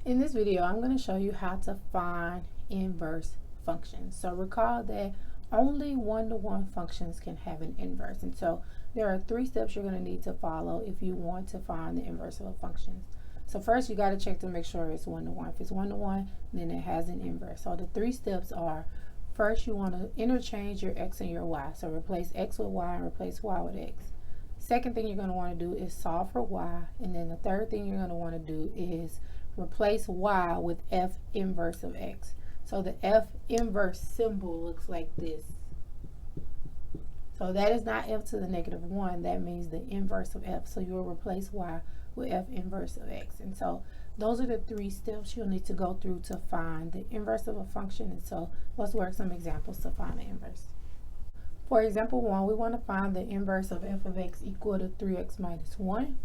In this video, I'm going to show you how to find inverse functions. So recall that only one-to-one functions can have an inverse. And so there are 3 steps you're going to need to follow if you want to find the inverse of a function. So first, you got to check to make sure it's one-to-one. If it's one-to-one, then it has an inverse. So the 3 steps are, first, you want to interchange your x and your y. So replace x with y and replace y with x. Second thing you're going to want to do is solve for y. And then the third thing you're going to want to do is replace y with f inverse of x. So the f inverse symbol looks like this. So that is not f to the negative 1. That means the inverse of f. So you'll replace y with f inverse of x. And so those are the 3 steps you'll need to go through to find the inverse of a function. And so let's work some examples to find the inverse. For example 1, we want to find the inverse of f of x equal to 3x minus 1.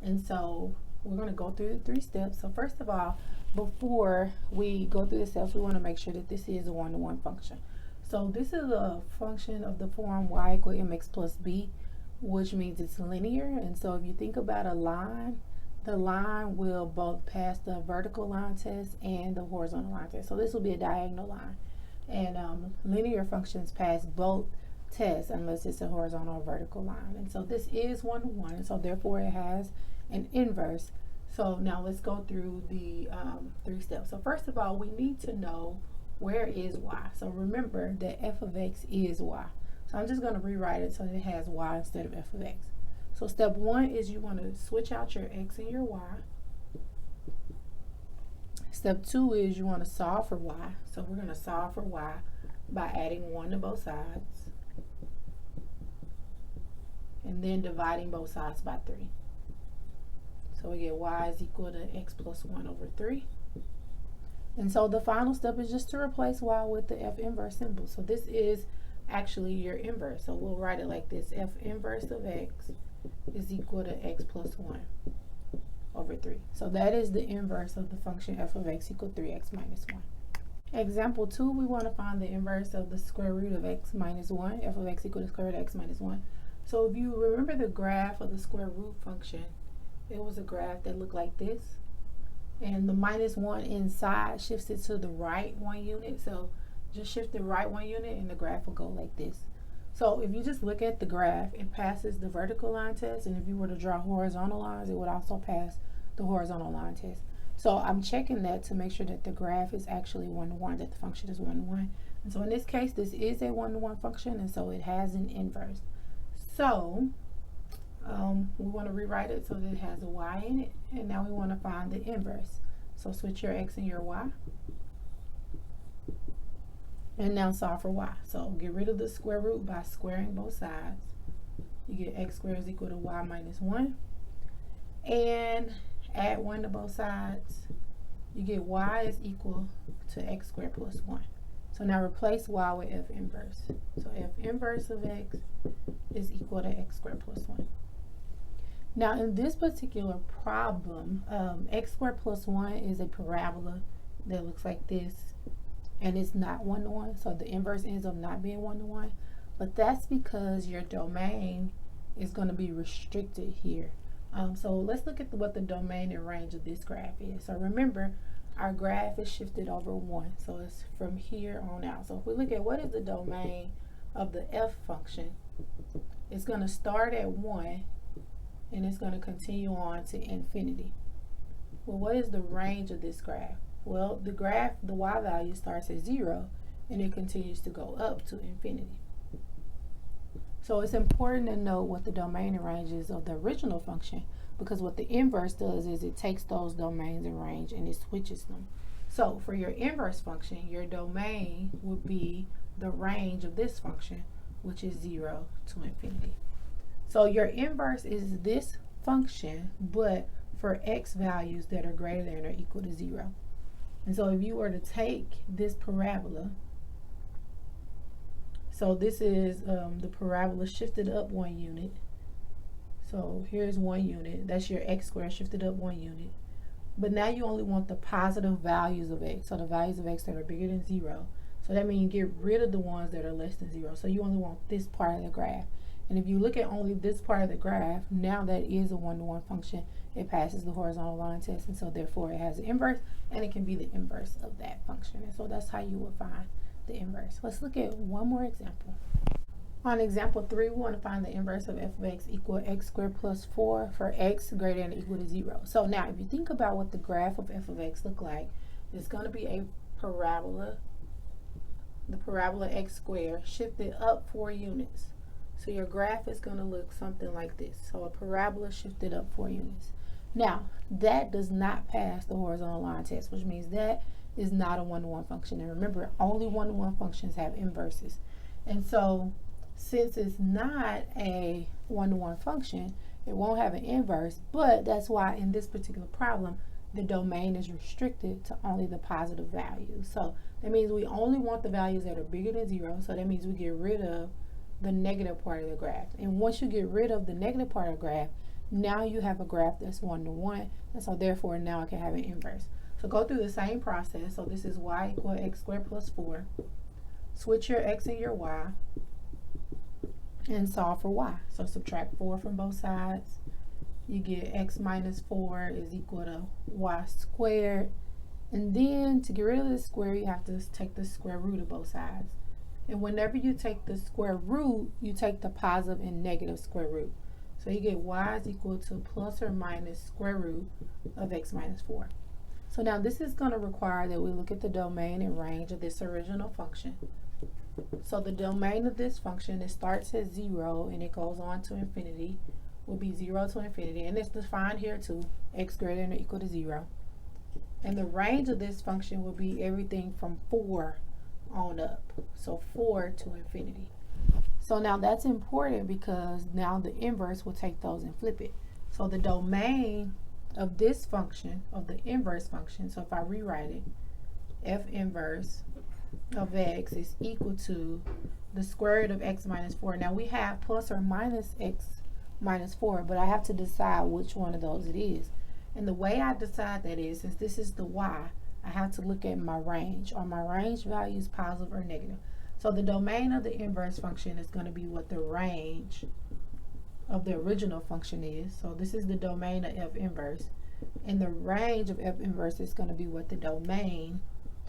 And so we're going to go through the 3 steps. So first of all, before we go through the steps, we want to make sure that this is a one-to-one function. So this is a function of the form y equal mx plus b, which means it's linear. And so if you think about a line, the line will both pass the vertical line test and the horizontal line test. So this will be a diagonal line. And linear functions pass both tests unless it's a horizontal or vertical line. And so this is one-to-one, so therefore it has an inverse. So now let's go through the 3 steps. So first of all, we need to know where is y. So remember that f of x is y. So I'm just going to rewrite it so that it has y instead of f of x. So step 1 is you want to switch out your x and your y. Step 2 is you want to solve for y. So we're going to solve for y by adding 1 to both sides and then dividing both sides by 3. So we get y is equal to x plus 1 over 3. And so the final step is just to replace y with the f inverse symbol. So this is actually your inverse. So we'll write it like this. F inverse of x is equal to x plus 1 over 3. So that is the inverse of the function f of x equal 3x minus 1. Example 2, we want to find the inverse of the square root of x minus 1. F of x equal to square root of x minus 1. So if you remember the graph of the square root function, it was a graph that looked like this, and the minus 1 inside shifts it to the right 1 unit. So just shift the right 1 unit and the graph will go like this. So if you just look at the graph, it passes the vertical line test, and if you were to draw horizontal lines, it would also pass the horizontal line test. So I'm checking that to make sure that the graph is actually one-to-one, that the function is one-to-one. And so in this case, this is a one-to-one function, and so it has an inverse. So we want to rewrite it so that it has a y in it, and now we want to find the inverse. So switch your x and your y, and now solve for y. So get rid of the square root by squaring both sides. You get x squared is equal to y minus 1, and add 1 to both sides. You get y is equal to x squared plus 1. So now replace y with f inverse. So f inverse of x is equal to x squared plus 1. Now in this particular problem, x squared plus 1 is a parabola that looks like this, and it's not one-to-one, so the inverse ends up not being one-to-one. But that's because your domain is going to be restricted here. So let's look at what the domain and range of this graph is. So remember, our graph is shifted over 1, so it's from here on out. So if we look at what is the domain of the f function, it's going to start at 1 and it's going to continue on to infinity. Well, what is the range of this graph? Well, the graph, the y value starts at 0 and it continues to go up to infinity. So it's important to know what the domain and range is of the original function, because what the inverse does is it takes those domains and range and it switches them. So for your inverse function, your domain would be the range of this function, which is 0 to infinity. So your inverse is this function, but for x values that are greater than or equal to 0. And so if you were to take this parabola, so this is the parabola shifted up 1 unit. So here's 1 unit. That's your x squared shifted up 1 unit. But now you only want the positive values of x, so the values of x that are bigger than 0. So that means you get rid of the ones that are less than 0. So you only want this part of the graph. And if you look at only this part of the graph, now that is a one-to-one function, it passes the horizontal line test, and so therefore it has an inverse, and it can be the inverse of that function. And so that's how you would find the inverse. Let's look at one more example. On example 3, we want to find the inverse of f of x equal x squared plus 4 for x greater than or equal to 0. So now if you think about what the graph of f of x look like, it's going to be a parabola, the parabola x squared shifted up 4 units. So your graph is going to look something like this. So a parabola shifted up 4 units. Now that does not pass the horizontal line test, which means that is not a one-to-one function. And remember, only one-to-one functions have inverses. And so since it's not a one-to-one function, it won't have an inverse, but that's why in this particular problem, the domain is restricted to only the positive values. So that means we only want the values that are bigger than 0. So that means we get rid of the negative part of the graph. And once you get rid of the negative part of the graph, now you have a graph that's one-to-one. And so therefore now it can have an inverse. So go through the same process. So this is y equal x squared plus 4. Switch your x and your y and solve for y. So subtract 4 from both sides. You get x minus 4 is equal to y squared. And then to get rid of the square, you have to take the square root of both sides. And whenever you take the square root, you take the positive and negative square root. So you get y is equal to plus or minus square root of x minus 4. So now this is going to require that we look at the domain and range of this original function. So the domain of this function, it starts at 0 and it goes on to infinity, will be 0 to infinity. And it's defined here too, x greater than or equal to 0. And the range of this function will be everything from 4 on up. So 4 to infinity. So now that's important because now the inverse will take those and flip it. So the domain of this function, of the inverse function, so if I rewrite it, f inverse of x is equal to the square root of x minus 4. Now we have plus or minus x minus 4, but I have to decide which one of those it is. And the way I decide that is, since this is the y, I have to look at my range. Are my range values positive or negative? So the domain of the inverse function is going to be what the range of the original function is. So this is the domain of f inverse. And the range of f inverse is going to be what the domain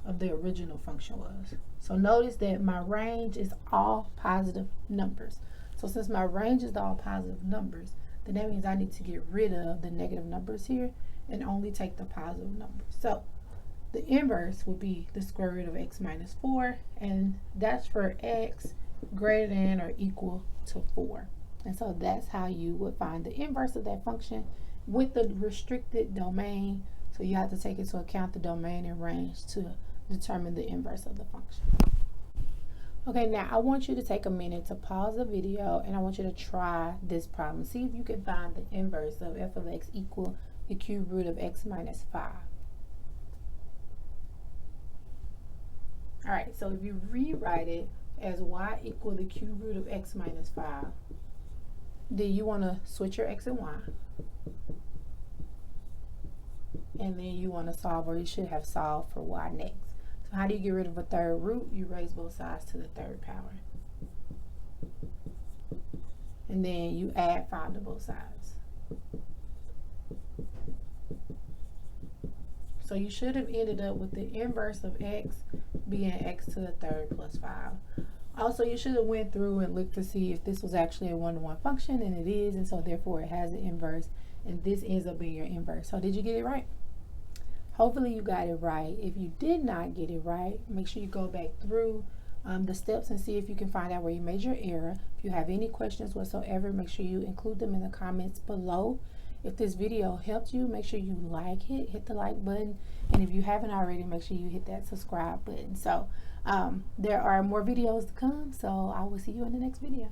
of the original function was. So notice that my range is all positive numbers. So since my range is all positive numbers, then that means I need to get rid of the negative numbers here and only take the positive numbers. So the inverse would be the square root of x minus 4, and that's for x greater than or equal to 4. And so that's how you would find the inverse of that function with the restricted domain. So you have to take into account the domain and range to determine the inverse of the function. Okay, now I want you to take a minute to pause the video and I want you to try this problem. See if you can find the inverse of f of x equal the cube root of x minus 5. Alright, so if you rewrite it as y equal the cube root of x minus 5, then you want to switch your x and y. And then you want to solve, or you should have solved for y next. So how do you get rid of a third root? You raise both sides to the third power. And then you add 5 to both sides. So you should have ended up with the inverse of x being x to the third plus 5. Also, you should have went through and looked to see if this was actually a one-to-one function, and it is, and so therefore it has an inverse, and this ends up being your inverse. So did you get it right? Hopefully you got it right. If you did not get it right, make sure you go back through the steps and see if you can find out where you made your error. If you have any questions whatsoever, make sure you include them in the comments below. If this video helped you, make sure you like it, hit the like button, and if you haven't already, make sure you hit that subscribe button. So there are more videos to come, so I will see you in the next video.